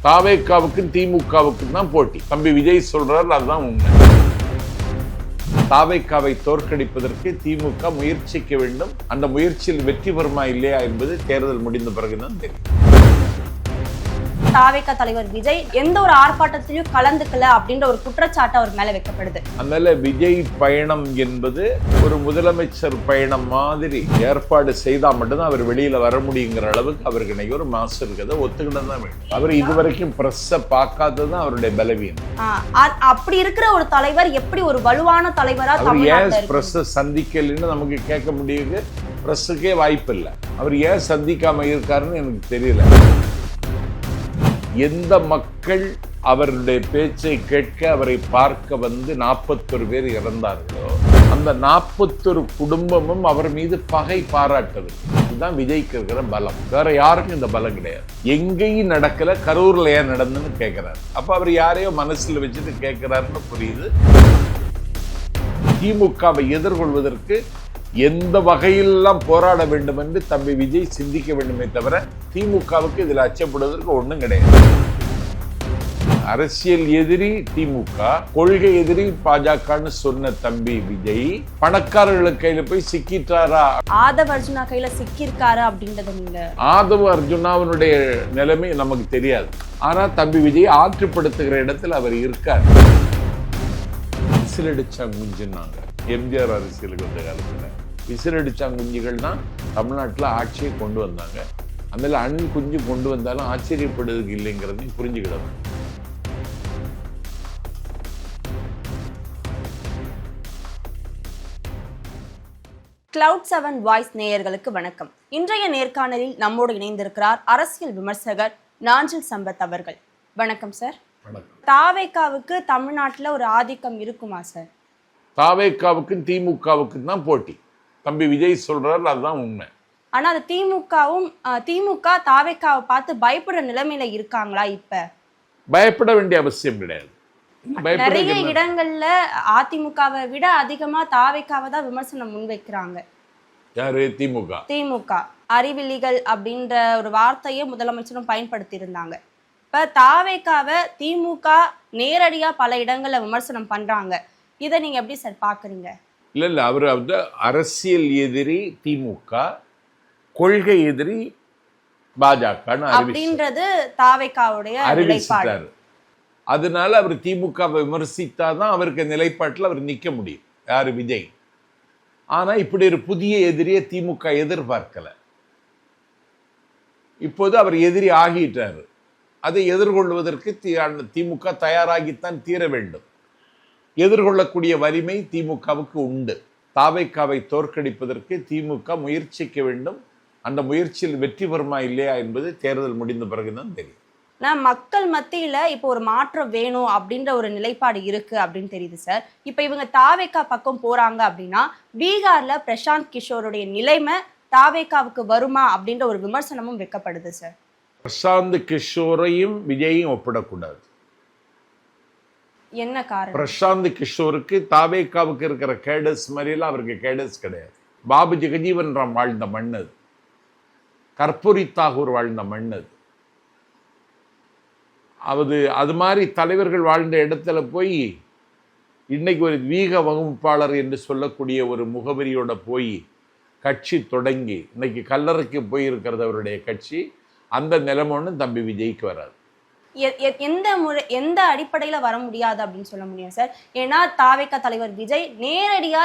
தாவேக்காவுக்கும் திமுகவுக்கும் தான் போட்டி. தம்பி விஜய் சொல்றாரு, அதுதான் உண்மை. தாவேக்காவை தோற்கடிப்பதற்கு திமுக முயற்சிக்க வேண்டும். அந்த முயற்சியில் வெற்றி பெறுமா இல்லையா என்பது தேர்தல் முடிந்த பிறகுதான் தெரியும். தாவேக்கா தலைவர் விஜய் எந்த ஒரு ஆர்ப்பாட்டத்திலையும் கலந்துக்கல அப்படின்ற ஒரு குற்றச்சாட்டு அவர் மேல வைக்கப்படுது. அதனால விஜய் பயணம் என்பது ஒரு முதலமைச்சர் பயணம் மாதிரி ஏற்பாடு செய்தா மட்டும்தான் அவர் வெளியில வர முடியுங்கிற அளவுக்கு அவருக்கு இன்னைக்கு ஒரு மாசு இருக்கிறத ஒத்துக்கிட்டு தான் வேண்டும். அவர் இதுவரைக்கும் பிரஸ்ஸை பார்க்காததுதான் அவருடைய பலவீனம். அப்படி இருக்கிற ஒரு தலைவர் எப்படி ஒரு வலுவான தலைவரா பிரஸ் சந்திக்கலன்னு நமக்கு கேட்க முடியுது. பிரஸ்ஸுக்கே வாய்ப்பு இல்லை. அவர் ஏன் சந்திக்காம இருக்காருன்னு எனக்கு தெரியல. எந்த மக்கள் அவருடைய பேச்சை கேட்க அவரை பார்க்க வந்து 41 பேர் இறந்தார்களோ அந்த 41 குடும்பமும் அவர் மீது பகை பாராட்டவில்லை. இதுதான் விஜய்க்கு இருக்கிற பலம். வேற யாருக்கும் இந்த பலம் கிடையாது. எங்கேயும் நடக்கல, கரூர்ல ஏன் நடந்துன்னு கேட்கிறாரு. அப்ப அவர் யாரையோ மனசுல வச்சுட்டு கேட்கிறாருன்னு புரியுது. திமுகவை எதிர்கொள்வதற்கு எந்த வகையிலெல்லாம் போராட வேண்டும் என்று தம்பி விஜய் சிந்திக்க வேண்டுமே தவிர திமுகவுக்கு இதில் அச்சப்படுவதற்கு ஒன்றும் கிடையாது. அரசியல் எதிரி திமுக, கொள்கை எதிரி பாஜகன்னு சொன்ன தம்பி விஜய் பணக்காரர்களுக்கு கையில போய் சிக்கிட்டாரா? ஆதவ அர்ஜுனா கையில சிக்கிருக்காரு அப்படின்றத நீங்க ஆதவ அர்ஜுனாவினுடைய நிலைமை நமக்கு தெரியாது. ஆனா தம்பி விஜய் ஆற்றுப்படுத்துகிற இடத்துல அவர் இருக்கார். விசிலடிச்சாங்குஞ்சுன்னாங்க எம்ஜிஆர் அரசியலுக்கு வந்த காலத்துல. விசிலடிச்சாங்குஞ்சுகள் தான் தமிழ்நாட்டில் ஆட்சியை கொண்டு வந்தாங்க. அதில் அண்ணன் குஞ்சு கொண்டு வந்தாலும் ஆச்சரியப்படுவதற்கு இல்லைங்கிறதையும் புரிஞ்சுக்கிடணும். Cloud7 வாய்ஸ் நேயர்களுக்கு வணக்கம். இன்றைய நேர்காணலில் நம்மோடு இணைந்திருக்கிறார் அரசியல் விமர்சகர் நாஞ்சில் சம்பத் அவர்கள். வணக்கம் சார். தாவேக்காவுக்கு தமிழ்நாட்டில் ஒரு ஆதிக்கம் இருக்குமா சார்? தாவேக்காவுக்கும் திமுகவுக்கும் தான் போட்டி. தம்பி விஜய் சொல்றாரு, அதுதான் உண்மை. ஆனா அது திமுக தாவேக்காவை பார்த்து பயப்படுற நிலைமையில இருக்காங்களா? இப்ப பயப்பட வேண்டிய அவசியம் கிடையாது. நிறைய இடங்கள்ல அதிமுகவை விட அதிகமா தாவேக்காவை தான் விமர்சனம் முன்வைக்கிறாங்க. யாரு? திமுக. அறிவிலிகள் அப்படின்ற ஒரு வார்த்தையை முதலமைச்சரும் பயன்படுத்தி இருந்தாங்க. இப்ப தாவேக்காவை திமுக நேரடியா பல இடங்கள்ல விமர்சனம் பண்றாங்க. இதை நீங்க எப்படி சார் பாக்குறீங்க? இல்ல அவர் வந்து அரசியல் எதிரி திமுக, கொள்கை எதிரி பாஜக அப்படின்றது தாவேக்காவுடைய அறிவிச்சிட்டாரு. அதனால அவர் திமுகவை விமர்சித்தாதான் அவருக்கு நிலைப்பாட்டில் அவர் நிற்க முடியும். யாரு? விஜய். ஆனா இப்படி ஒரு புதிய எதிரியை திமுக எதிர்பார்க்கல. இப்போது அவர் எதிரி ஆகிட்டாரு. அதை எதிர்கொள்வதற்கு திமுக தயாராகித்தான் தீர வேண்டும். எதிர்கொள்ளக்கூடிய வலிமை திமுகவுக்கு உண்டு. தாவேக்காவை தோற்கடிப்பதற்கு திமுக முயற்சிக்க வேண்டும். அந்த முயற்சியில் வெற்றி பெறுமா இல்லையா என்பது தேர்தல் முடிந்த பிறகுதான் தெரியும். மக்கள் மத்தியில இப்போ ஒரு மாற்றம் வேணும் அப்படின்ற ஒரு நிலைப்பாடு இருக்கு அப்படின்னு தெரியுது சார். இப்ப இவங்க தாவேக்கா பக்கம் போறாங்க அப்படின்னா பீகார்ல பிரசாந்த் கிஷோருடைய நிலைமை தாவேக்காவுக்கு வருமா அப்படின்ற ஒரு விமர்சனமும் வைக்கப்படுது சார். பிரசாந்த் கிஷோரையும் விஜயையும் ஒப்பிடக்கூடாது. என்ன காரணம்? பிரசாந்த் கிஷோருக்கு தாவேக்காவுக்கு இருக்கிற கேடஸ் மாதிரிலாம் அவருக்கு கேடஸ் கிடையாது. பாபு ஜெகஜீவன் ராம் வாழ்ந்த மண் அது. கற்பூரி தாகூர் வாழ்ந்த மண் அது. அது மாதிரி தலைவர்கள் வாழ்ந்த இடத்துல போய் இன்னைக்கு ஒரு வீக வகுப்பாளர் என்று சொல்லக்கூடிய ஒரு முகவரியோட போய் கட்சி தொடங்கி இன்னைக்கு கல்லறைக்கு போயிருக்கிறது அவருடைய கட்சி. அந்த நிலைமை ஒன்று தம்பி விஜய்க்கு வராது. எந்த அடிப்படையில வர முடியாது அப்படின்னு சொல்ல முடியும் சார்? ஏன்னா தாவேக்கா தலைவர் விஜய் நேரடியா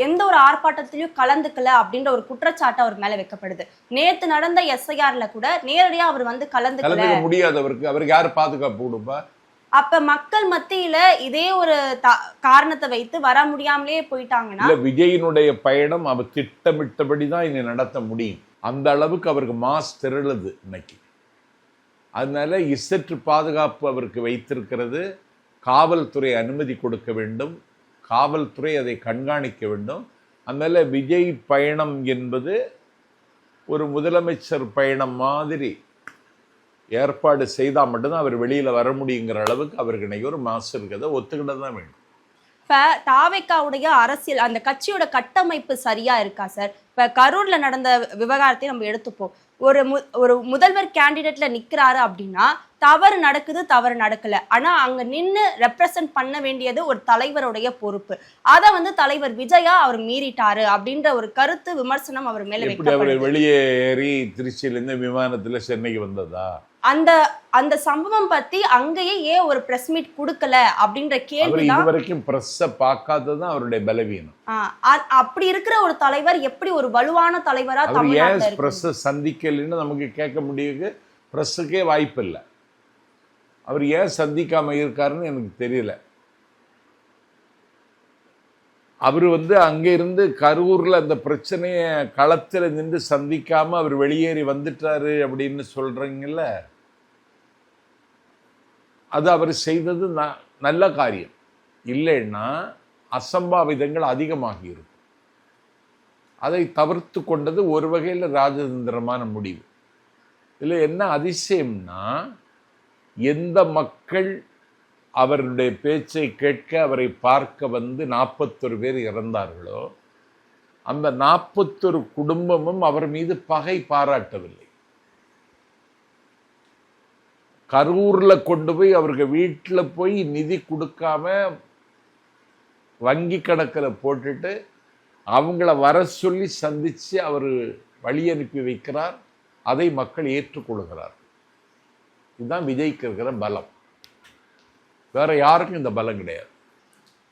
எந்த ஒரு ஆர்ப்பாட்டத்திலையும் கலந்துக்கல அப்படின்ற ஒரு குற்றச்சாட்டு அவர் மேல வைக்கப்படுது. நேத்து நடந்த SIRல கூட நேரடியா அவர் வந்து கலந்துக்க முடியாது. அவருக்கு யாரு பாதுகாப்பு கொடுப்பா? அப்ப மக்கள் மத்தியில இதே ஒரு காரணத்தை வைத்து வர முடியாமலே போயிட்டாங்கன்னா விஜயினுடைய பயணம் அவர் திட்டமிட்டபடிதான் இனி நடத்த முடியும். அந்த அளவுக்கு அவருக்கு மாஸ் திரளுது இன்னைக்கு. அதனால இசற்று பாதுகாப்பு அவருக்கு வைத்திருக்கிறது. காவல்துறை அனுமதி கொடுக்க வேண்டும். காவல்துறை அதை கண்காணிக்க வேண்டும். அதனால விஜய் பயணம் என்பது ஒரு முதலமைச்சர் பயணம் மாதிரி ஏற்பாடு செய்தால் மட்டும்தான் அவர் வெளியில வர முடியுங்கிற அளவுக்கு அவருக்கு இன்னைக்கு ஒரு மாசு இருக்கிறத ஒத்துக்கிட்டு தான் வேண்டும். இப்ப தாவேக்காவுடைய அரசியல் அந்த கட்சியோட கட்டமைப்பு சரியா இருக்கா சார்? இப்ப கரூர்ல நடந்த விவகாரத்தை நம்ம எடுத்துப்போம். ஒரு முதல்வர் கேண்டிடேட்ல நிக்கிறாரு அப்படின்னா தவறு நடக்கல, ஆனா அங்க நின்னு ரெப்ரசன்ட் பண்ண வேண்டியது ஒரு தலைவருடைய பொறுப்பு. அத வந்து தலைவர் விஜயா அவர் மீறிட்டாரு அப்படின்ற ஒரு கருத்து விமர்சனம் அவர் மேல வைக்கப்படுது. வெளியேறி திருச்சியிலிருந்து விமானத்துல சென்னைக்கு வந்ததா? அந்த அந்த சம்பவம் பத்தி அங்கேயே ஏன் ஒரு பிரஸ் மீட் கொடுக்கல அப்படின்ற கேள்வி இதுவரைக்கும் பிரஸ்ஸ பார்க்காததுதான் அவருடைய பலவீனம். அப்படி இருக்கிற ஒரு தலைவர் எப்படி ஒரு வலுவான தலைவரா தமிழ்நாட்டுல பிரஸ் சந்திக்கலன்னு நமக்கு கேட்க முடியுது. பிரஸ்ஸுக்கே வாய்ப்பு இல்லை. அவர் ஏன் சந்திக்காம இருக்காருன்னு எனக்கு தெரியல. அவர் வந்து அங்க இருந்து கரூர்ல அந்த பிரச்சனைய களத்துல நின்று சந்திக்காம அவர் வெளியேறி வந்துட்டாரு அப்படின்னு சொல்றீங்கல்ல, அது அவர் செய்தது நல்ல காரியம். இல்லைன்னா அசம்பாவிதங்கள் அதிகமாகி இருக்கும். அதை தவிர்த்து கொண்டது ஒரு வகையில் ராஜதந்திரமான முடிவு. இதில் என்ன அதிசயம்னா, எந்த மக்கள் அவருடைய பேச்சை கேட்க அவரை பார்க்க வந்து 41 பேர் இறந்தார்களோ, அந்த 41 குடும்பமும் அவர் மீது பகை பாராட்டவில்லை. கரூர்ல கொண்டு போய் அவருக்கு வீட்டில் போய் நிதி கொடுக்காம வங்கி கணக்கில் போட்டுட்டு அவங்கள வர சொல்லி சந்திச்சு அவர் வழி அனுப்பி வைக்கிறார். அதை மக்கள் ஏற்றுக்கொள்கிறார். இதுதான் விஜய்க்கு இருக்கிற பலம். வேற யாருக்கும் இந்த பலம் கிடையாது.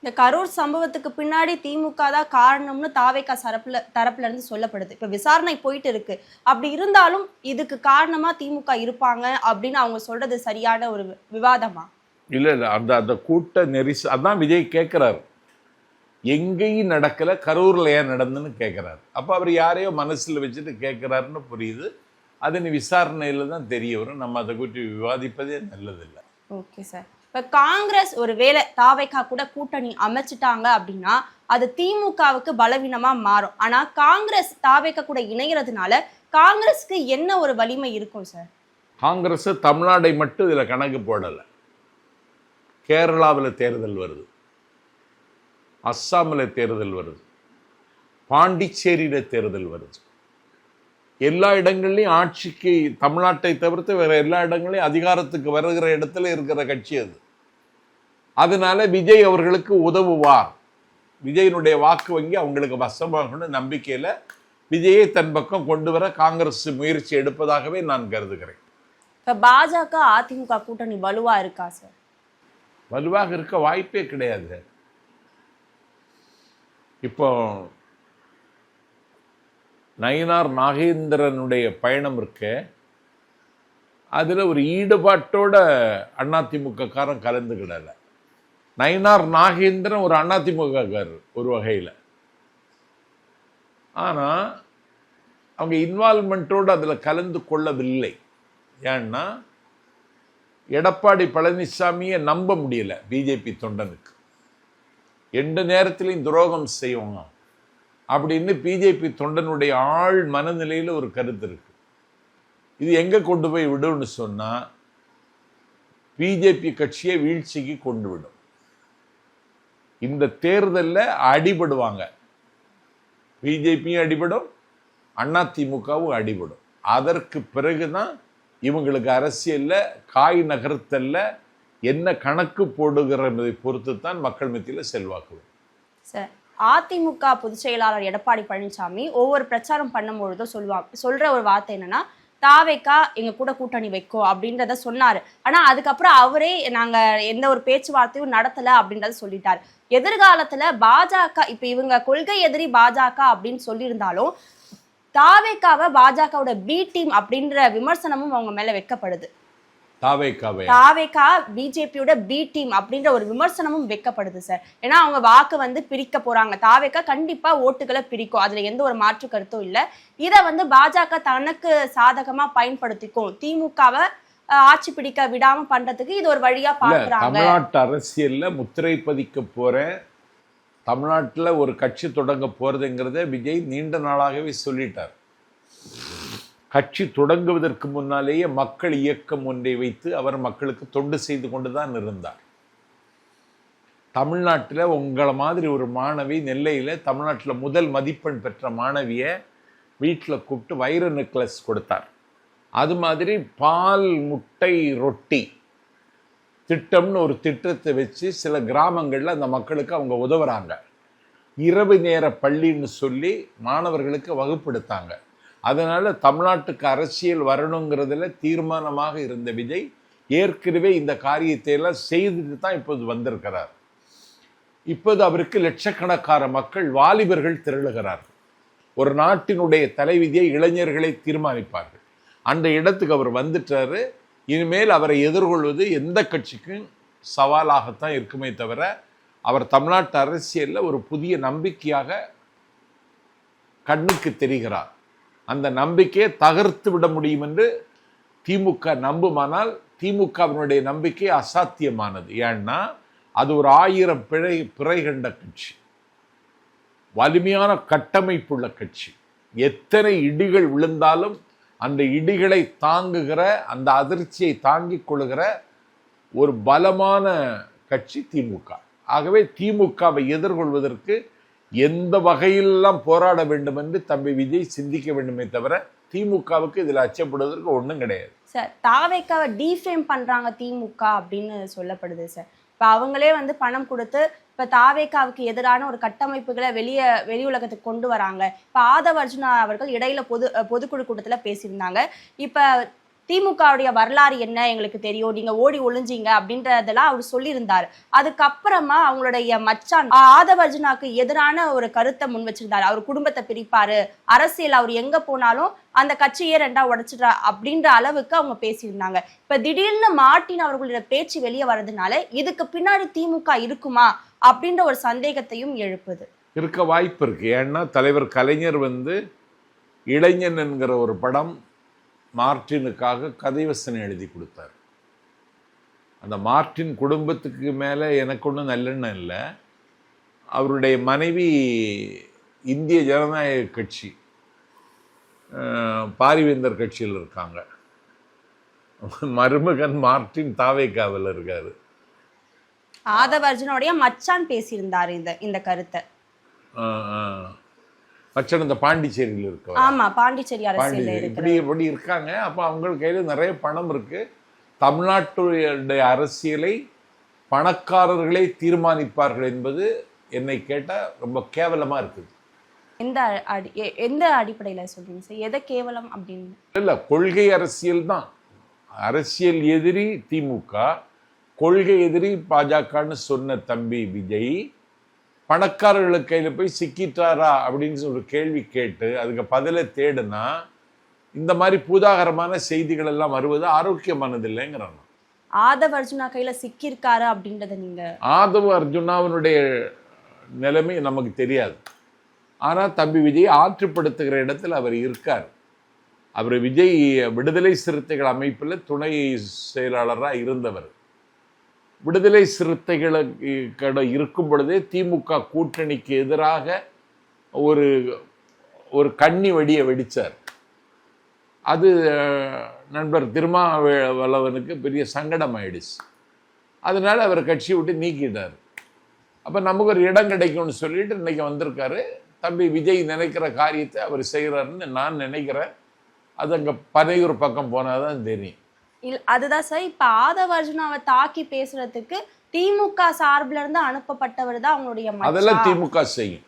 இந்த கரூர் சம்பவத்துக்கு பின்னாடி திமுக தான் காரணம்னு தாவேகா தரப்புல இருந்து சொல்லப்படுது. இப்ப விசாரணை போயிட்டு இருக்கு. அப்படி இருந்தாலும் இதுக்கு காரணமா திமுக இருப்பாங்க அப்படின்னு அவங்க சொல்றது சரியான ஒரு விவாதமா? இல்ல அந்த அந்த கூட்ட நெரிசல் அதான் விஜய் கேட்கிறாரு. எங்கேயும் நடக்கல, கரூர்ல ஏன் நடந்துன்னு கேட்கிறாரு. அப்ப அவர் யாரையோ மனசுல வச்சுட்டு கேட்கிறாருன்னு புரியுது. அது விசாரணையில தான் தெரிய வரும். நம்ம அதை குறித்து விவாதிப்பதே நல்லதில்லை. Okay sir. இப்ப காங்கிரஸ் ஒரு வேளை தாவேகா கூட கூட்டணி அமைச்சிட்டாங்க அப்படின்னா அது திமுகவுக்கு பலவீனமா மாறும். ஆனா காங்கிரஸ் தாவேகா கூட இணைகிறதுனால காங்கிரஸ்க்கு என்ன ஒரு வலிமை இருக்கும் சார்? காங்கிரஸ் தமிழ்நாடை மட்டும் இதுல கணக்கு போடல. கேரளாவில் தேர்தல் வருது, அஸ்ஸாமில் தேர்தல் வருது, பாண்டிச்சேரியில தேர்தல் வருது. எல்லா இடங்கள்லையும் ஆட்சிக்கு, தமிழ்நாட்டை தவிர்த்து வேற எல்லா இடங்களையும் அதிகாரத்துக்கு வருகிற இடத்துல இருக்கிற கட்சி அது. அதனால விஜய் அவர்களுக்கு உதவுவார். விஜயனுடைய வாக்கு வங்கி அவங்களுக்கு வசமாகணும்னு நம்பிக்கையில விஜயை தன் பக்கம் கொண்டு வர காங்கிரஸ் முயற்சி எடுப்பதாகவே நான் கருதுகிறேன். இப்ப பாஜக அதிமுக கூட்டணி வலுவா இருக்கா சார்? வலுவாக இருக்க வாய்ப்பே கிடையாது. இப்போ நயினார் நாகேந்திரனுடைய பயணம் இருக்க, அதுல ஒரு ஈடுபாட்டோட அதிமுக காரன் கலந்துக்கிடல. நயினார் நாகேந்திரன் ஒரு அதிமுக காரர் ஒரு வகையில். ஆனா அவங்க இன்வால்மெண்ட்டோடு அதுல கலந்து கொள்ளவில்லை. ஏன்னா எடப்பாடி பழனிசாமியை நம்ப முடியல பிஜேபி தொண்டனுக்கு. எந்த நேரத்திலையும் துரோகம் செய்வாங்க அப்படின்னு பிஜேபி தொண்டனுடைய ஆழ் மனநிலையில் ஒரு கருத்து இருக்கு. இது எங்க கொண்டு போய் விடும்னு சொன்னா பிஜேபி கட்சியை வீழ்ச்சிக்கு கொண்டு விடும். இந்த தேர்தலில் அடிபடுவாங்க. பிஜேபியும் அடிபடும், அதிமுகவும் அடிபடும். அதற்கு பிறகுதான் இவங்களுக்கு அரசியல்ல காய் நகர்த்தல்ல என்ன கணக்கு போடுகிறதை பொறுத்து தான் மக்கள் மத்தியில் செல்வாக்கு. சார், அதிமுக பொதுச் செயலாளர் எடப்பாடி பழனிசாமி ஒவ்வொரு பிரச்சாரம் பண்ணும்பொழுதும் சொல்ற ஒரு வார்த்தை என்னன்னா, தாவேகா எங்க கூட கூட்டணி வைக்கும் அப்படின்றத சொன்னாரு. ஆனா அதுக்கப்புறம் அவரே நாங்க எந்த ஒரு பேச்சுவார்த்தையும் நடத்தல அப்படின்றத சொல்லிட்டாரு. எதிர்காலத்துல பாஜக, இப்ப இவங்க கொள்கை எதிரி பாஜக அப்படின்னு சொல்லியிருந்தாலும் தாவேகாவை பாஜகவோட பி டீம் அப்படின்ற விமர்சனமும் அவங்க மேல வைக்கப்படுது. தாவேகா பிஜேபியோட பி டீம் அப்படின்ற ஒரு விமர்சனமும் வைக்கப்படுது சார். ஏன்னா அவங்க வாக்கு வந்து பிரிக்க போறாங்க. தாவேகா கண்டிப்பா ஓட்டுகளை பிரிக்கும், அதுல எந்த ஒரு மாற்று கருத்தும் இல்ல. இதை வந்து பாஜக தனக்கு சாதகமா பயன்படுத்திக்கும், திமுகவை ஆட்சி பிடிக்க விடாம பண்றதுக்கு இது ஒரு வழியா பாக்குறாங்க. தமிழ்நாட்டு அரசியல்ல முத்திரை பதிக்க போறேன், தமிழ்நாட்டுல ஒரு கட்சி தொடங்க போறதுங்கிறத விஜய் நீண்ட நாளாகவே சொல்லிட்டார். கட்சி தொடங்குவதற்கு முன்னாலேயே மக்கள் இயக்கம் ஒன்றை வைத்து அவர் மக்களுக்கு தொண்டு செய்து கொண்டுதான் இருந்தார். தமிழ்நாட்டில் உங்களை மாதிரி ஒரு மாணவி நெல்லையில் தமிழ்நாட்டில் முதல் மதிப்பெண் பெற்ற மாணவியை வீட்டில் கூப்பிட்டு வைர நெக்லஸ் கொடுத்தார். அது மாதிரி பால் முட்டை ரொட்டி திட்டம்னு ஒரு திட்டத்தை வச்சு சில கிராமங்களில் அந்த மக்களுக்கு அவங்க உதவுறாங்க. இரவு நேர பள்ளின்னு சொல்லி மாணவர்களுக்கு வகுப்படுத்தாங்க. அதனால தமிழ்நாட்டுக்கு அரசியல் வரணுங்கிறதுல தீர்மானமாக இருந்த விஜய் ஏற்கனவே இந்த காரியத்தை எல்லாம் செய்துட்டு தான் இப்போது வந்திருக்கிறார். இப்போது அவருக்கு லட்சக்கணக்கான மக்கள் வாலிபர்கள் திரளுகிறார்கள். ஒரு நாட்டினுடைய தலைவிதியை இளைஞர்களை தீர்மானிப்பார்கள். அந்த இடத்துக்கு அவர் வந்துட்டாரு. இனிமேல் அவரை எதிர்கொள்வது எந்த கட்சிக்கும் சவாலாகத்தான் இருக்குமே தவிர அவர் தமிழ்நாட்டு அரசியலில் ஒரு புதிய நம்பிக்கையாக கண்ணுக்கு தெரிகிறார். அந்த நம்பிக்கையை தகர்த்து விட முடியும் என்று திமுக நம்புமானால் திமுகவினுடைய நம்பிக்கை அசாத்தியமானது. ஏன்னா அது ஒரு 1000 பிறை கண்ட கட்சி, வலிமையான கட்டமைப்புள்ள கட்சி. எத்தனை இடிகள் விழுந்தாலும் அந்த இடிகளை தாங்குகிற, அந்த அதிர்ச்சியை தாங்கிக் கொள்ளுகிற ஒரு பலமான கட்சி திமுக. ஆகவே திமுகவை எதிர்கொள்வதற்கு எந்த வகையிலெல்லாம் போராட வேண்டும் என்று தம்பி விஜய் சிந்திக்க வேண்டுமே தவிர திமுகவுக்கு இதில் அச்சப்படுவதற்கு ஒன்றும் கிடையாது. சார், தாவேக்காவை டீஃபேம் பண்றாங்க திமுக அப்படின்னு சொல்லப்படுது சார். இப்போ அவங்களே வந்து பணம் கொடுத்து இப்போ தாவேக்காவுக்கு எதிரான ஒரு கட்டமைப்புகளை வெளி உலகத்துக்கு கொண்டு வராங்க. இப்போ ஆதவ அர்ஜுனா அவர்கள் இடையில பொதுக்குழு கூட்டத்தில் பேசியிருந்தாங்க. இப்போ திமுகவுடைய வரலாறு என்ன எங்களுக்கு தெரியும், நீங்க ஓடி ஒளிஞ்சிங்க அப்படின்றதெல்லாம் அவர் சொல்லியிருந்தார். அதுக்கப்புறமா அவங்களுடைய மச்சான் ஆதவ அர்ஜுனாக்கு எதிரான ஒரு கருத்தை முன் வச்சிருந்தாரு. அவர் குடும்பத்தை பிரிப்பாரு, அரசியல் அவர் எங்க போனாலும் அந்த கட்சியே 2ஆ உடைச்சிடுறா அப்படின்ற அளவுக்கு அவங்க பேசியிருந்தாங்க. இப்ப திடீர்னு மார்ட்டின் அவர்களுடைய பேச்சு வெளியே வர்றதுனால இதுக்கு பின்னாடி திமுக இருக்குமா அப்படின்ற ஒரு சந்தேகத்தையும் எழுப்புது. இருக்க வாய்ப்பு இருக்கு. ஏன்னா தலைவர் கலைஞர் இளைஞன் என்கிற ஒரு படம் மார்ட்டினுக்காக கதைவசனம் எழுதி கொடுத்தார். அந்த மார்ட்டின் குடும்பத்துக்கு மேலே எனக்கு ஒன்றும் நல்லெண்ணம் இல்லை. அவருடைய மனைவி இந்திய ஜனநாயக கட்சி பாரிவேந்தர் கட்சியில் இருக்காங்க. மருமகன் மார்ட்டின் தாவேக்காவில் இருக்காரு. ஆதவ அர்ஜுனோடைய மச்சான் பேசியிருந்தார் இந்த கருத்தை. மச்சான் இந்த பாண்டிச்சேரியில் இருக்க, ஆமா, பாண்டிச்சேரி அரசியல் இப்படி இருக்காங்க. அப்போ அவங்க கையில நிறைய பணம் இருக்கு. தமிழ்நாட்டுடைய அரசியலை பணக்காரர்களே தீர்மானிப்பார்கள் என்பது என்னை கேட்டா ரொம்ப கேவலமா இருக்குது. எந்த அடிப்படையில சொல்றீங்க சார்? எதை கேவலம் அப்படின்னு இல்ல, கொள்கை அரசியல் தான். அரசியல் எதிரி திமுக, கொள்கை எதிரி பாஜகன்னு சொன்ன தம்பி விஜய் பணக்காரர்களுக்கு கையில் போய் சிக்கிட்டாரா அப்படின்னு ஒரு கேள்வி கேட்டு அதுக்கு பதிலை தேடுனா இந்த மாதிரி பூதாகரமான செய்திகள் எல்லாம் வருவது ஆரோக்கியமானது இல்லைங்கிறாங்க. ஆதவ அர்ஜுனா கையில சிக்கியிருக்காரு அப்படின்றத நீங்க, ஆதவ அர்ஜுனாவினுடைய நிலைமை நமக்கு தெரியாது. ஆனால் தம்பி விஜய் ஆற்றுப்படுத்துகிற இடத்துல அவர் இருக்கார். அவர் விஜய் விடுதலை சிறுத்தைகள் அமைப்பில் துணை செயலாளராக இருந்தவர். விடுதலை சிறுத்தைகளுக்கு இருக்கும் பொழுதே திமுக கூட்டணிக்கு எதிராக ஒரு கன்னி வெடியை வெடித்தார். அது நண்பர் திருமாவளவனுக்கு பெரிய சங்கடம் ஆயிடுச்சு. அதனால அவர் கட்சியை விட்டு நீக்கிட்டார். அப்போ நமக்கு ஒரு இடம் கிடைக்கும்னு சொல்லிட்டு இன்னைக்கு வந்திருக்காரு. தம்பி விஜய் நினைக்கிற காரியத்தை அவர் செய்கிறாருன்னு நான் நினைக்கிறேன். அது அங்கே பனையூர் பக்கம் போனால் தான் தெரியும். அதுதான் சார். இப்ப ஆதவ அர்ஜுனாவை தாக்கி பேசுறதுக்கு திமுக சார்பில இருந்து அனுப்பப்பட்டவர் தான் அவங்களுடைய மச்சான். அதெல்லாம் திமுக செய்யும்.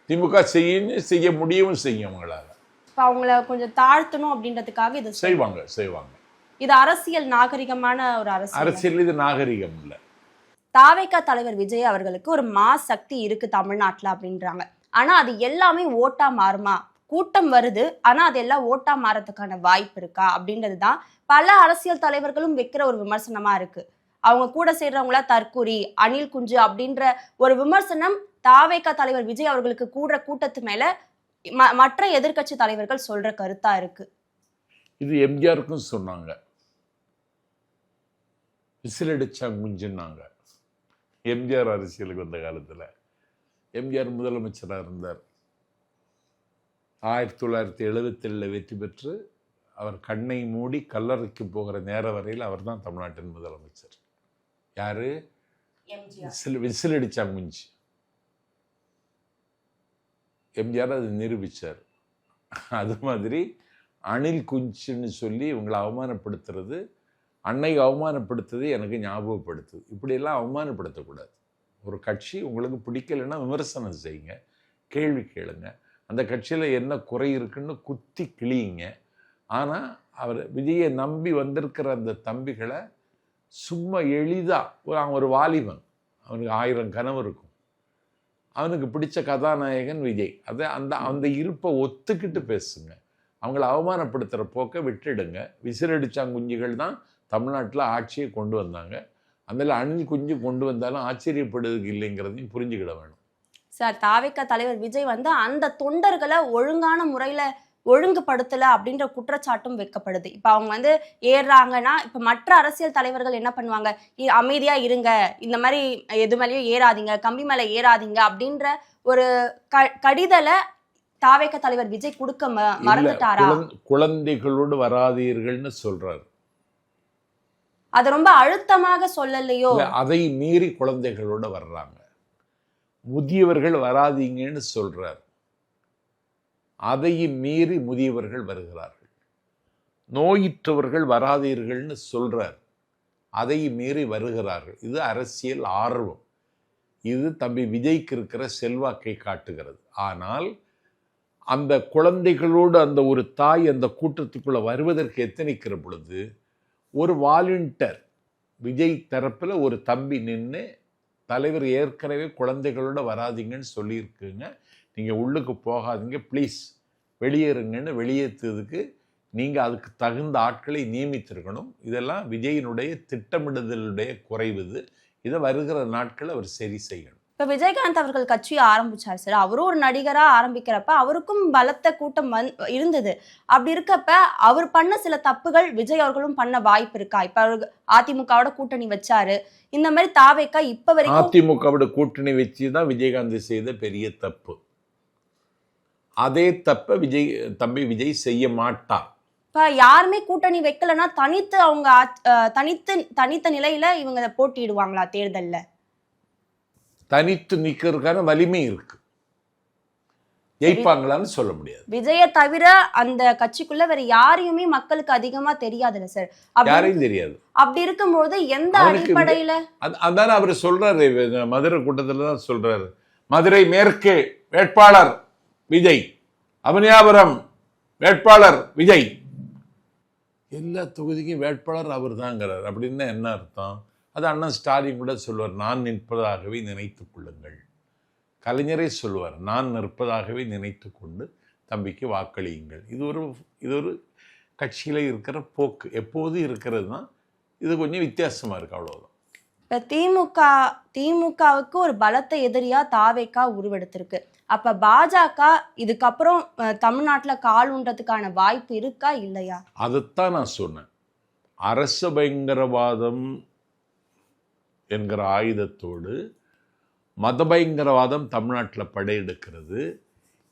திமுக செய்ய முடியும் செய்யும். அவங்களால இப்ப அவங்கள கொஞ்சம் தாழ்த்தணும் அப்படின்றதுக்காக இது செய்வாங்க. இது அரசியல் நாகரிகமான ஒரு அரசியல். இது நாகரிகம் இல்ல. தாவேகா தலைவர் விஜய் அவர்களுக்கு ஒரு மாஸ் சக்தி இருக்கு தமிழ்நாட்டுல அப்படின்றாங்க. ஆனா அது எல்லாமே ஓட்டா மாறுமா? கூட்டம் வருது, ஆனா அதெல்லாம் ஓட்டா மாறதுக்கான வாய்ப்பு இருக்கா அப்படின்றதுதான் பல அரசியல் தலைவர்களும் வைக்கிற ஒரு விமர்சனமா இருக்கு. அவங்க கூட சேர்றவங்களா தற்கூரி, அணில் குஞ்சு அப்படின்ற ஒரு விமர்சனம் தாவேகா தலைவர் விஜய் அவர்களுக்கு கூடுற கூட்டத்து மேல மற்ற எதிர்கட்சி தலைவர்கள் சொல்ற கருத்தா இருக்கு. இது எம்ஜிஆருக்கும் சொன்னாங்க, விசிலடிச்சா குஞ்சுன்னாங்க. எம்ஜிஆர் அரசியலுக்கு வந்த காலத்துல எம்ஜிஆர் முதலமைச்சராக இருந்தார். 1977 வெற்றி பெற்று அவர் கண்ணை மூடி கல்லறைக்கு போகிற நேர வரையில் அவர் தான் தமிழ்நாட்டின் முதலமைச்சர். யாரு? விசிலடிச்சா குஞ்சு. எம்ஜிஆர் அது நிரூபித்தார். அது மாதிரி அணில் குஞ்சுன்னு சொல்லி இவங்களை அவமானப்படுத்துறது, அன்னை அவமானப்படுத்துறது எனக்கு ஞாபகப்படுத்துது. இப்படியெல்லாம் அவமானப்படுத்தக்கூடாது. ஒரு கட்சி உங்களுக்கு பிடிக்கலைன்னா விமர்சனம் செய்யுங்க, கேள்வி கேளுங்க, அந்த கட்சியில் என்ன குறை இருக்குன்னு குத்தி கிளியுங்க. ஆனால் அவர் விஜயை நம்பி வந்திருக்கிற அந்த தம்பிகளை சும்மா எளிதாக, அவன் ஒரு வாலிபன், அவனுக்கு 1000 கனவு இருக்கும், அவனுக்கு பிடிச்ச கதாநாயகன் விஜய், அதை அந்த இருப்பை ஒத்துக்கிட்டு பேசுங்க. அவங்கள அவமானப்படுத்துகிற போக்கை விட்டுடுங்க. விசிறடிச்சாங்குஞ்சிகள் தான் தமிழ்நாட்டில் ஆட்சியை கொண்டு வந்தாங்க. அதில் அணில் குஞ்சு கொண்டு வந்தாலும் ஆச்சரியப்படுவதுக்கு இல்லைங்கிறதையும் புரிஞ்சுக்கிட வேணும். சார், தாவேகா தலைவர் விஜய் வந்து அந்த தொண்டர்களை ஒழுங்கான முறையில் ஒழுங்குபடுத்தலை அப்படின்ற குற்றச்சாட்டும் வைக்கப்படுது. இப்போ அவங்க வந்து ஏறுறாங்கன்னா, இப்போ மற்ற அரசியல் தலைவர்கள் என்ன பண்ணுவாங்க, அமைதியாக இருங்க, இந்த மாதிரி எது மேலேயும் ஏறாதீங்க, கம்பி மேலே ஏறாதீங்க அப்படின்ற ஒரு கடிதலை தாவேகா தலைவர் விஜய் கொடுக்க மறந்துட்டாரா? குழந்தைகளோடு வராதீர்கள்னு சொல்றாரு. அது ரொம்ப அழுத்தமாக சொல்லலையோ? அதை மீறி குழந்தைகளோட வர்றாங்க. முதியவர்கள் வராதீங்கன்னு சொல்றார், அதையும் மீறி முதியவர்கள் வருகிறார்கள். நோயிற்றவர்கள் வராதீர்கள்னு சொல்றார், அதையும் மீறி வருகிறார்கள். இது அரசியல் ஆர்வம். இது தம்பி விஜய்க்கு இருக்கிற செல்வாக்கை காட்டுகிறது. ஆனால் அந்த குழந்தைகளோடு அந்த ஒரு தாய் அந்த கூட்டத்துக்குள்ள வருவதற்கு எத்தனைக்கிற பொழுது ஒரு வாலண்டியர் விஜய் தரப்பில் ஒரு தம்பி நின்று, தலைவர் ஏற்கனவே குழந்தைகளோட வராதிங்கன்னு சொல்லியிருக்குங்க, நீங்கள் உள்ளுக்கு போகாதீங்க, ப்ளீஸ் வெளியேறுங்கன்னு வெளியேற்றுறதுக்கு நீங்கள் அதுக்கு தகுந்த ஆட்களை நியமித்திருக்கணும். இதெல்லாம் விஜயினுடைய திட்டமிடுதலுடைய குறைவு. இதை வருகிற நாட்கள் அவர் சரி செய்யணும். இப்போ விஜயகாந்த் அவர்கள் கட்சியை ஆரம்பிச்சார் சார். அவரும் ஒரு நடிகராக ஆரம்பிக்கிறப்ப அவருக்கும் பலத்த கூட்டம் இருந்தது. அப்படி இருக்கப்ப அவர் பண்ண சில தப்புகள் விஜய் அவர்களும் பண்ண வாய்ப்பு இருக்கா? இப்போ அவருக்கு அதிமுகவோட கூட்டணி வச்சாரு, இந்த மாதிரி தாவேகா இப்ப வரைக்கும் அதிமுகவோட கூட்டணி வச்சுதான் விஜயகாந்த் செய்த பெரிய தப்பு. அதே தப்ப தம்பி விஜய் செய்ய மாட்டார். இப்ப யாருமே கூட்டணி வைக்கலன்னா தனித்து அவங்க தனித்த நிலையில இவங்க போட்டிடுவாங்களா தேர்தல்ல? தனித்து நிக்கிறதுக்கான வலிமை இருக்கு, ஜெயிப்பாங்களான்னு சொல்ல முடியாது. விஜய தவிர அந்த கட்சிக்குள்ள வேற யாரையுமே மக்களுக்கு அதிகமா தெரியாதுல்ல சார்? யாரையும் தெரியாது. அப்படி இருக்கும்போது எந்த அடிப்படையில? அதான அவர் சொல்றாரு, மதுரை கூட்டத்துல தான் சொல்றாரு, மதுரை மேற்கு வேட்பாளர் விஜய், அவனியாபுரம் வேட்பாளர் விஜய், எல்லா தொகுதிக்கும் வேட்பாளர் அவர் தாங்கிறார். அப்படின்னா என்ன அர்த்தம்? அது அண்ணன் ஸ்டாலின் கூட சொல்வார், நான் நிற்பதாகவே நினைத்துக் கொள்ளுங்கள். கலைஞரே சொல்லுவார், நான் நிற்பதாகவே நினைத்து கொண்டு தம்பிக்கு வாக்களியுங்கள். இது ஒரு கட்சியில் இருக்கிற போக்கு, எப்போதும் இருக்கிறது தான். இது கொஞ்சம் வித்தியாசமாக இருக்குது, அவ்வளோதான். இப்போ திமுகவுக்கு ஒரு பலத்த எதிரியா தாவேகா உருவெடுத்திருக்கு. அப்ப பாஜக இதுக்கப்புறம் தமிழ்நாட்டில் கால் ஊன்றதுக்கான வாய்ப்பு இருக்கா இல்லையா? அதைத்தான் நான் சொன்னேன். அரச பயங்கரவாதம் என்கிற ஆயுதத்தோடு மத பயங்கரவாதம் தமிழ்நாட்டில் படையெடுக்கிறது.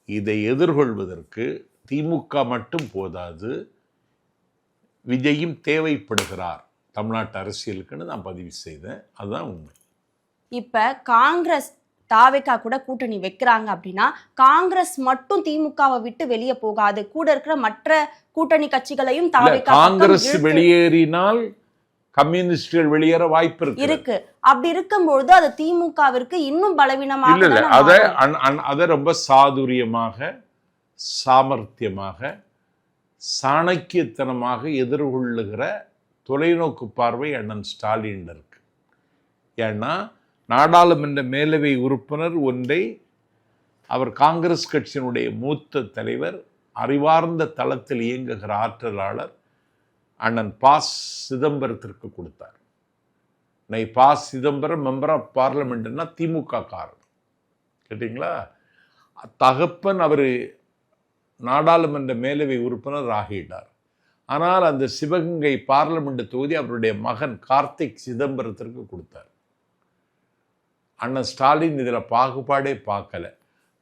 இதை எதிர்கொள்வதற்கு திமுக மட்டும் போதாது, விஜயும் தேவைப்படுகிறார் தமிழ்நாட்டு அரசியலுக்குன்னு நான் பதிவு செய்தேன். அதுதான் உண்மை. இப்ப காங்கிரஸ் தாவேகா கூட கூட்டணி வைக்கிறாங்க அப்படின்னா காங்கிரஸ் மட்டும் திமுகவை விட்டு வெளியே போகாது, கூட இருக்கிற மற்ற கூட்டணி கட்சிகளையும் தாவேகா காங்கிரஸ் வெளியேறினால் கம்யூனிஸ்டுகள் வெளியேற வாய்ப்பு இருக்கு. அப்படி இருக்கும்போது அது திமுகவிற்கு இன்னும் பலவீனமாக, அதை ரொம்ப சாதுரியமாக, சாமர்த்தியமாக, சாணக்கியத்தனமாக எதிர்கொள்ளுகிற தொலைநோக்கு பார்வை அண்ணன் ஸ்டாலின் இருக்கு. ஏன்னா நாடாளுமன்ற மேலவை உறுப்பினர் ஒன்றை அவர் காங்கிரஸ் கட்சியினுடைய மூத்த தலைவர், அறிவார்ந்த தளத்தில் இயங்குகிற ஆற்றலாளர் அண்ணன் ப. சிதம்பரத்திற்கு கொடுத்தார். ப. சிதம்பரம் மெம்பர் ஆஃப் பார்லிமெண்ட்னா திமுக காரர், கேட்டீங்களா? தகப்பன் அவர் நாடாளுமன்ற மேலவை உறுப்பினர் ஆகிட்டார். ஆனால் அந்த சிவகங்கை பார்லிமெண்ட் தொகுதி அவருடைய மகன் கார்த்திக் சிதம்பரத்திற்கு கொடுத்தார். அண்ணன் ஸ்டாலின் இதில் பாகுபாடே பார்க்கல.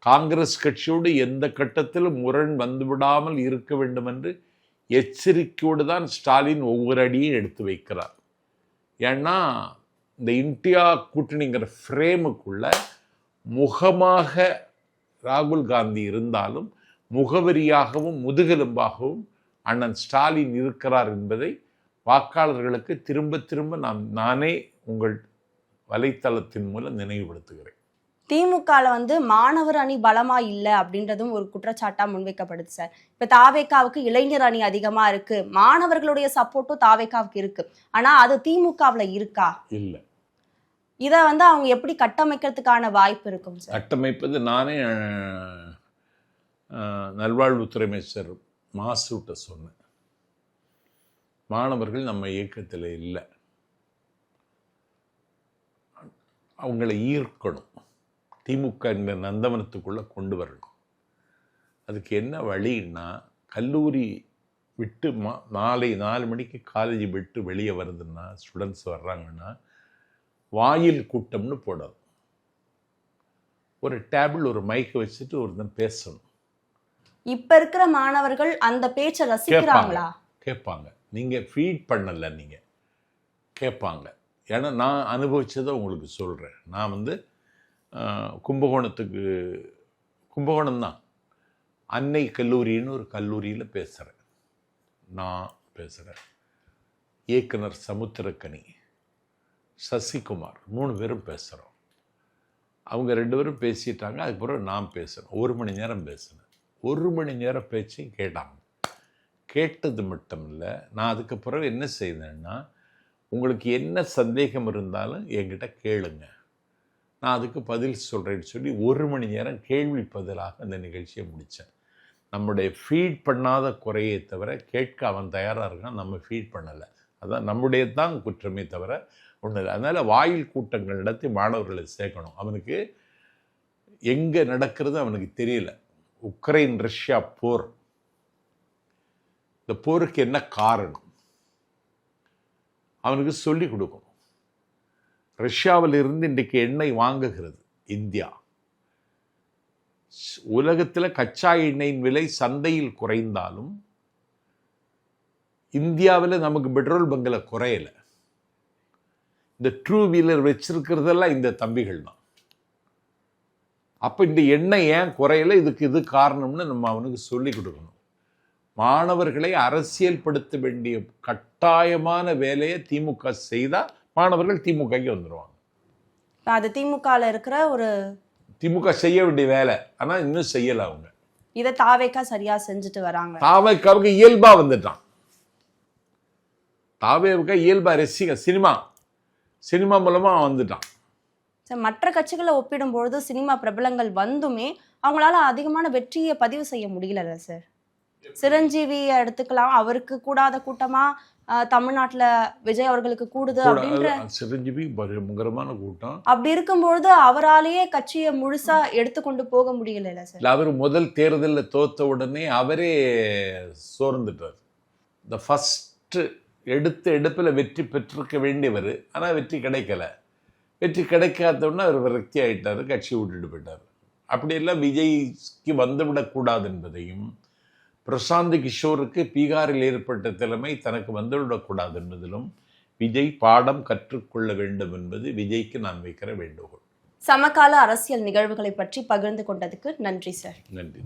காங்கிரஸ் கட்சியோடு எந்த கட்டத்திலும் முரண் வந்துவிடாமல் இருக்க வேண்டும் என்று எச்சரிக்கையோடு தான் ஸ்டாலின் ஒவ்வொரு அடியும் எடுத்து வைக்கிறார். ஏன்னா இந்த இந்தியா கூட்டணிங்கிற ஃப்ரேமுக்குள்ள முகமாக ராகுல் காந்தி இருந்தாலும் முகவரியாகவும் முதுகெலும்பாகவும் அண்ணன் ஸ்டாலின் இருக்கிறார் என்பதை வாக்காளர்களுக்கு திரும்ப திரும்ப நானே உங்கள் வலைத்தளத்தின் மூலம் நினைவுபடுத்துகிறேன். திமுகல மாணவர் அணி பலமா இல்லை அப்படின்றதும் ஒரு குற்றச்சாட்டா முன்வைக்கப்படுது சார். இப்ப தாவேக்காவுக்கு இளைஞர் அணி அதிகமா இருக்கு, மாணவர்களுடைய சப்போர்ட்டும் தாவேக்காவுக்கு இருக்கு, ஆனா அது திமுகவுல இருக்கா? இல்ல. இத அவங்க எப்படி கட்டமைக்கிறதுக்கான வாய்ப்பு இருக்கும் சார்? கட்டமைப்பது நானே நல்வாழ்வுத்துறை அமைச்சர் மாசுட்ட சொன்னேன். மாணவர்கள் நம்ம இயக்கத்தில் இல்லை, அவங்களை ஈர்க்கணும், திமுக இந்த நந்தவனத்துக்குள்ளே கொண்டு வரணும். அதுக்கு என்ன வழின்னா, கல்லூரி விட்டு நாளை 4 மணிக்கு காலேஜ் விட்டு வெளியே வருதுன்னா, ஸ்டூடெண்ட்ஸ் வர்றாங்கன்னா வாயில் கூட்டம்னு போடணும். ஒரு டேபிள் ஒரு மைக்கை வச்சுட்டு ஒருத்தன் பேசணும். இப்ப இருக்கிற மாணவர்கள் அந்த பேச்சை ரசிக்கிறாங்களா? கேட்பாங்க. நீங்கள் ஃபீட் பண்ணலை, நீங்கள் கேட்பாங்க. ஏன்னா நான் அனுபவிச்சதை உங்களுக்கு சொல்கிறேன். நான் கும்பகோணம் தான் அன்னை கல்லூரின்னு ஒரு கல்லூரியில் பேசுகிறேன். நான் பேசுகிறேன், இயக்குனர் சமுத்திரக்கனி, சசிகுமார் 3 பேரும் பேசுகிறோம். அவங்க 2 பேரும் பேசிட்டாங்க. அதுக்கப்புறம் நான் பேசுகிறேன். 1 மணி நேரம் பேசினேன். 1 மணி நேரம் பேச்சையும் கேட்டாங்க. கேட்டது மட்டும் இல்லை, நான் அதுக்கப்புறம் என்ன செய்தேன்னா, உங்களுக்கு என்ன சந்தேகம் இருந்தாலும் என்கிட்ட கேளுங்க, நான் அதுக்கு பதில் சொல்கிறேன்னு சொல்லி 1 மணி நேரம் கேள்வி பதிலாக அந்த நிகழ்ச்சியை முடித்தேன். நம்முடைய ஃபீட் பண்ணாத குறையை தவிர கேட்க அவன் தயாராக இருக்கான், நம்ம ஃபீட் பண்ணலை. அதான் நம்முடைய தான் குற்றமே தவிர ஒன்றும் இல்லை. அதனால் வாயில் கூட்டங்கள் நடத்தி மாணவர்களை சேர்க்கணும். அவனுக்கு எங்கே நடக்கிறது அவனுக்கு தெரியல. உக்ரைன் ரஷ்யா போர், இந்த போருக்கு என்ன காரணம் அவனுக்கு சொல்லிக் கொடுக்கணும். ரஷ்யாவில் இருந்து இன்றைக்கு எண்ணெய் வாங்குகிறது இந்தியா. உலகத்தில் கச்சா எண்ணெயின் விலை சந்தையில் குறைந்தாலும் இந்தியாவில் நமக்கு பெட்ரோல் பங்கில் குறையலை. இந்த 2 வீலர் வச்சிருக்கிறதெல்லாம் இந்த தம்பிகள் தான். அப்போ இந்த எண்ணெய் ஏன் குறையலை, இது காரணம்னு நம்ம அவனுக்கு சொல்லிக் கொடுக்கணும். மாணவர்களை அரசியல் படுத்த வேண்டிய கட்டாயமான வேலையை திமுக செய்தால் மாணவர்கள் திமுகக்கு வந்துடுவாங்க. அது திமுகவில் இருக்கிற ஒரு திமுக செய்ய வேண்டிய வேலை, ஆனால் இன்னும் செய்யலை. அவங்க இதை தாவேக்கா சரியா செஞ்சுட்டு வராங்க. தாவேக்காவுக்கு இயல்பா வந்துட்டான். தாவேக்கா இயல்பா ரசிக சினிமா மூலமா வந்துட்டான். மற்ற கட்சிகளை ஒப்பிடும்பொழுது சினிமா பிரபலங்கள் வந்துமே அவங்களால அதிகமான வெற்றியை பதிவு செய்ய முடியல சார். சிரஞ்சீவியை எடுத்துக்கலாம், அவருக்கு கூடாத கூட்டமா தமிழ்நாட்டுல விஜய் அவர்களுக்கு கூடுது அப்படின்ற. சிரஞ்சீவி பயங்கரமான கூட்டம். அப்படி இருக்கும்பொழுது அவராலேயே கட்சியை முழுசா எடுத்துக்கொண்டு போக முடியல சார். அவர் முதல் தேர்தலில் தோத்த உடனே அவரே சோர்ந்துட்டார். இந்த ஃபர்ஸ்ட் எடுப்பில் வெற்றி பெற்றிருக்க வேண்டியவர், ஆனால் வெற்றி கிடைக்கல. வெற்றி கிடைக்காதோன்னா அவர் விரக்தி ஆகிட்டார், கட்சி விட்டுட்டு போயிட்டார். அப்படியெல்லாம் விஜய்க்கு வந்துவிடக்கூடாது என்பதையும், பிரசாந்த் கிஷோருக்கு பீகாரில் ஏற்பட்ட தலைமை தனக்கு வந்துவிடக்கூடாது என்பதிலும் விஜய் பாடம் கற்றுக்கொள்ள வேண்டும் என்பது விஜய்க்கு நான் வைக்கிற வேண்டுகோள். சமகால அரசியல் நிகழ்வுகளை பற்றி பகிர்ந்து கொண்டதுக்கு நன்றி சார். நன்றி.